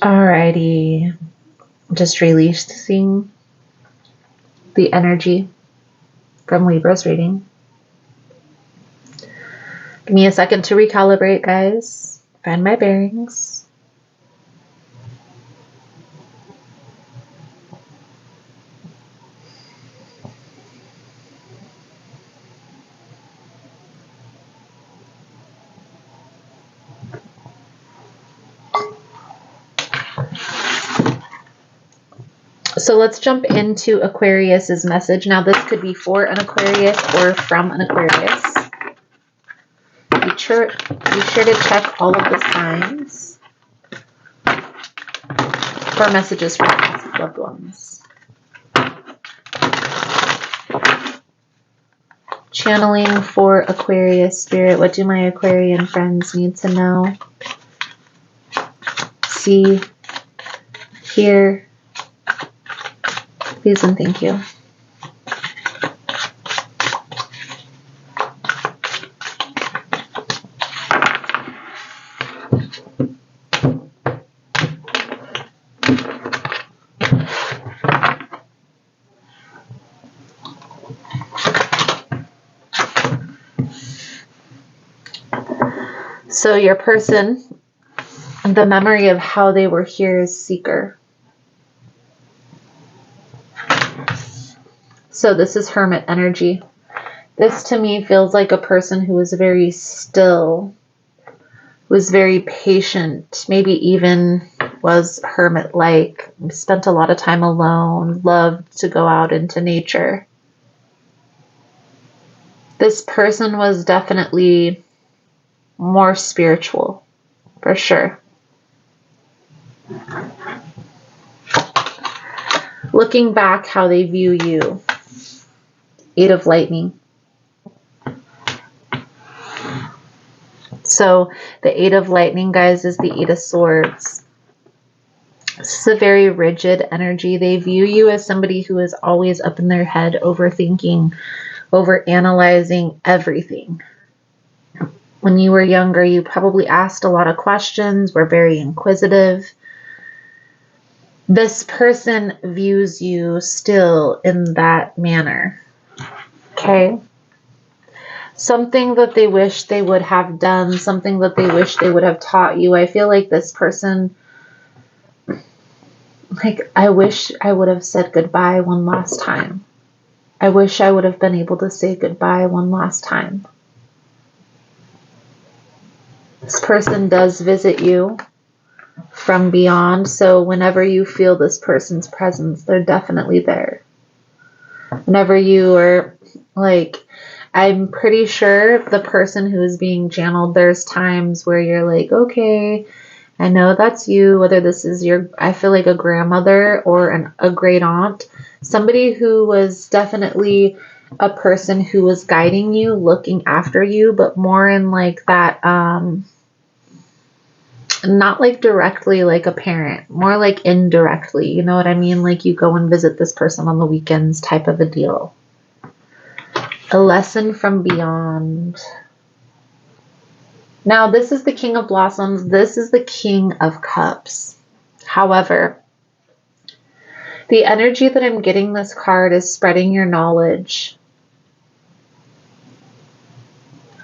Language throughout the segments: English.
Alrighty. Just releasing the energy from Libra's reading. Give me a second to recalibrate, guys. Find my bearings. So let's jump into Aquarius's message. Now this could be for an Aquarius or from an Aquarius. Be sure to check all of the signs for messages from past loved ones. Channeling for Aquarius spirit. What do my Aquarian friends need to know? See, hear. Please and thank you. So your person, the memory of how they were here is seeker. So this is hermit energy. This to me feels like a person who was very still, was very patient, maybe even was hermit-like, spent a lot of time alone, loved to go out into nature. This person was definitely more spiritual, for sure. Looking back, how they view you. 8 of Lightning. So the 8 of Lightning, guys, is the 8 of Swords. This is a very rigid energy. They view you as somebody who is always up in their head, overthinking, overanalyzing everything. When you were younger, you probably asked a lot of questions, were very inquisitive. This person views you still in that manner. Okay? Something that they wish they would have done, something that they wish they would have taught you. I feel like this person, I wish I would have said goodbye one last time. I wish I would have been able to say goodbye one last time. This person does visit you from beyond, so whenever you feel this person's presence, they're definitely there. Whenever you are I'm pretty sure the person who is being channeled, there's times where you're like, okay, I know that's you, whether this is I feel like a grandmother or a great aunt, somebody who was definitely a person who was guiding you, looking after you, but more in that, not directly like a parent, more like indirectly, you know what I mean? Like you go and visit this person on the weekends type of a deal. A lesson from beyond. Now, this is the King of Blossoms. This is the King of Cups. However, the energy that I'm getting this card is spreading your knowledge.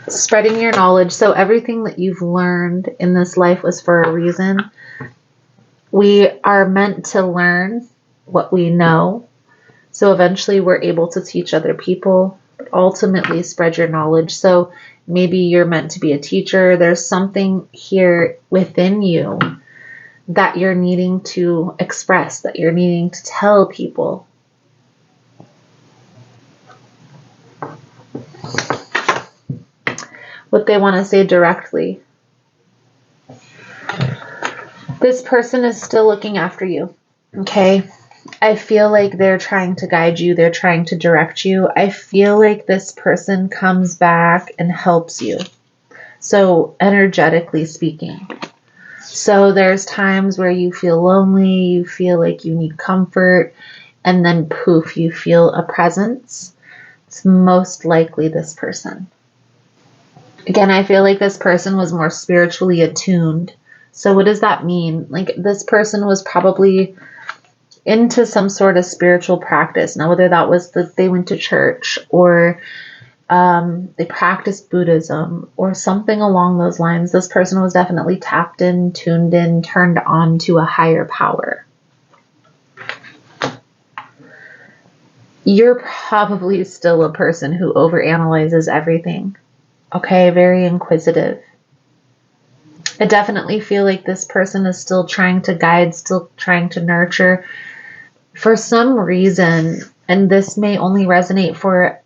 Spreading your knowledge. So everything that you've learned in this life was for a reason. We are meant to learn what we know. So eventually we're able to teach other people. Ultimately spread your knowledge. So maybe you're meant to be a teacher. There's something here within you that you're needing to express, that you're needing to tell people. What they want to say directly. This person is still looking after you. Okay? I feel like they're trying to guide you. They're trying to direct you. I feel like this person comes back and helps you. So energetically speaking. So there's times where you feel lonely, you feel like you need comfort, and then poof, you feel a presence. It's most likely this person. Again, I feel like this person was more spiritually attuned So what does that mean? Like, this person was probably into some sort of spiritual practice. Now, whether that was that they went to church, or they practiced Buddhism or something along those lines, this person was definitely tapped in, tuned in, turned on to a higher power. You're probably still a person who overanalyzes everything. Okay, very inquisitive. I definitely feel like this person is still trying to guide, still trying to nurture. For some reason, and this may only resonate for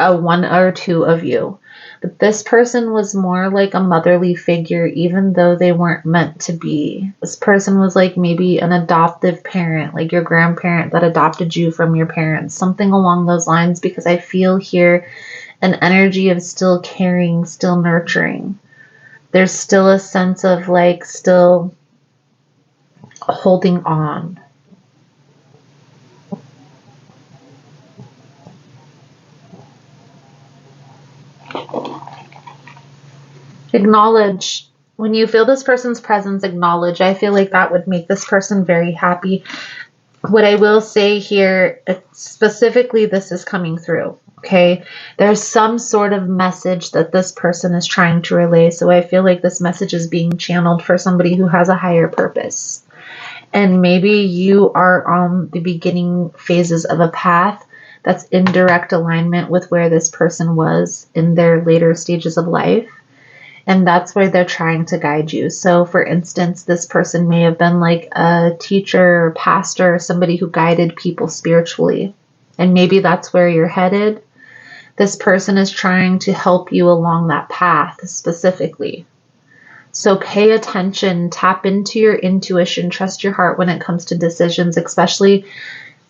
a one or two of you, but this person was more like a motherly figure, even though they weren't meant to be. This person was like maybe an adoptive parent, like your grandparent that adopted you from your parents, something along those lines, because I feel here an energy of still caring, still nurturing. There's still a sense of like still holding on. Acknowledge. When you feel this person's presence, acknowledge. I feel like that would make this person very happy. What I will say here, specifically, this is coming through. Okay, there's some sort of message that this person is trying to relay. So I feel like this message is being channeled for somebody who has a higher purpose. And maybe you are on the beginning phases of a path that's in direct alignment with where this person was in their later stages of life. And that's why they're trying to guide you. So for instance, this person may have been like a teacher or pastor, or somebody who guided people spiritually. And maybe that's where you're headed. This person is trying to help you along that path specifically. So pay attention, tap into your intuition, trust your heart when it comes to decisions, especially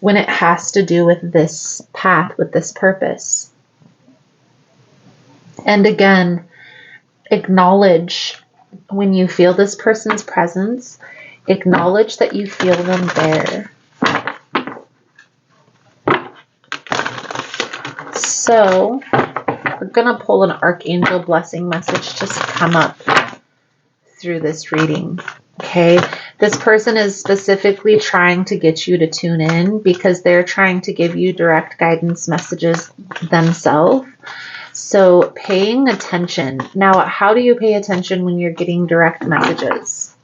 when it has to do with this path, with this purpose. And again, acknowledge when you feel this person's presence, acknowledge that you feel them there. So we're going to pull an archangel blessing message just to come up through this reading. Okay, this person is specifically trying to get you to tune in because they're trying to give you direct guidance messages themselves. So paying attention. Now, how do you pay attention when you're getting direct messages?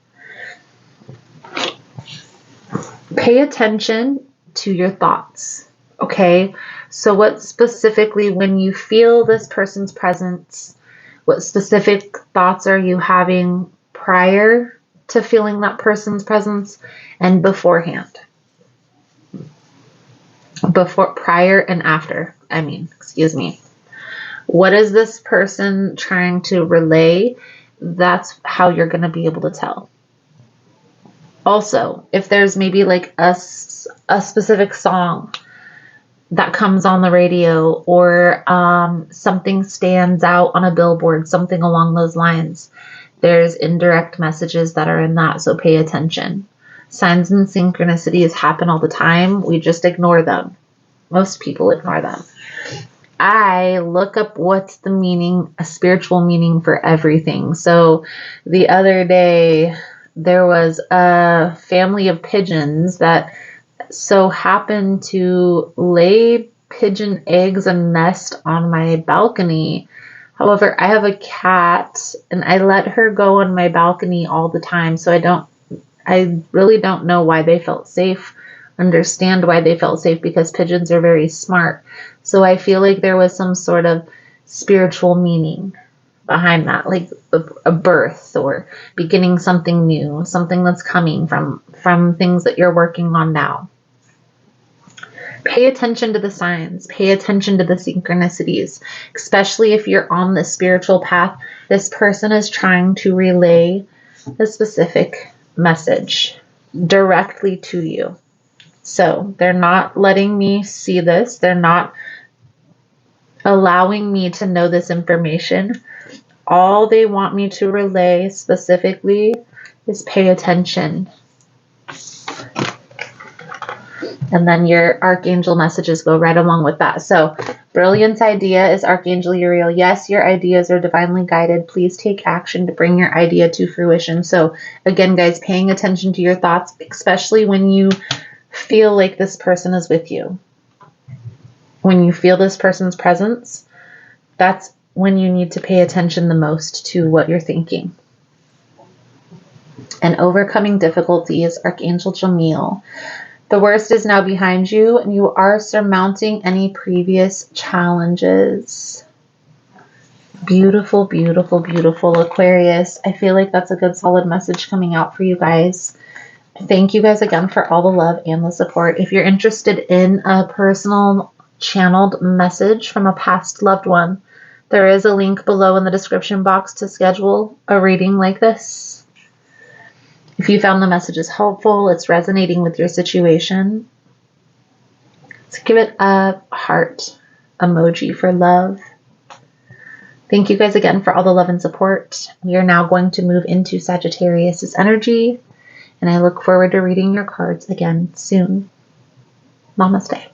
Pay attention to your thoughts. Okay, so what specifically, when you feel this person's presence, what specific thoughts are you having prior to feeling that person's presence and beforehand? Prior and after, excuse me. What is this person trying to relay? That's how you're going to be able to tell. Also, if there's maybe like a specific song that comes on the radio, or something stands out on a billboard, something along those lines, there's indirect messages that are in that, so pay attention. Signs and synchronicities happen all the time. We just ignore them. Most people ignore them. I look up what's the meaning, a spiritual meaning for everything. So the other day, there was a family of pigeons that so happened to lay pigeon eggs and nest on my balcony. However, I have a cat and I let her go on my balcony all the time. So I really don't know why they felt safe, understand why they felt safe, because pigeons are very smart. So I feel like there was some sort of spiritual meaning behind that, like a birth or beginning something new, something that's coming from things that you're working on now. Pay attention to the signs, pay attention to the synchronicities, especially if you're on the spiritual path. This person is trying to relay a specific message directly to you. So they're not letting me see this. They're not allowing me to know this information. All they want me to relay specifically is pay attention. And then your archangel messages go right along with that. So Brilliance idea is Archangel Uriel. Yes, your ideas are divinely guided. Please take action to bring your idea to fruition. So again, guys, paying attention to your thoughts, especially when you feel like this person is with you. When you feel this person's presence, that's when you need to pay attention the most to what you're thinking. And overcoming difficulties, Archangel Jamil. The worst is now behind you, and you are surmounting any previous challenges. Beautiful, beautiful, beautiful, Aquarius. I feel like that's a good solid message coming out for you guys. Thank you guys again for all the love and the support. If you're interested in a personal channeled message from a past loved one, there is a link below in the description box to schedule a reading like this. If you found the messages helpful, it's resonating with your situation, let's give it a heart emoji for love. Thank you guys again for all the love and support. We are now going to move into Sagittarius's energy, and I look forward to reading your cards again soon. Namaste.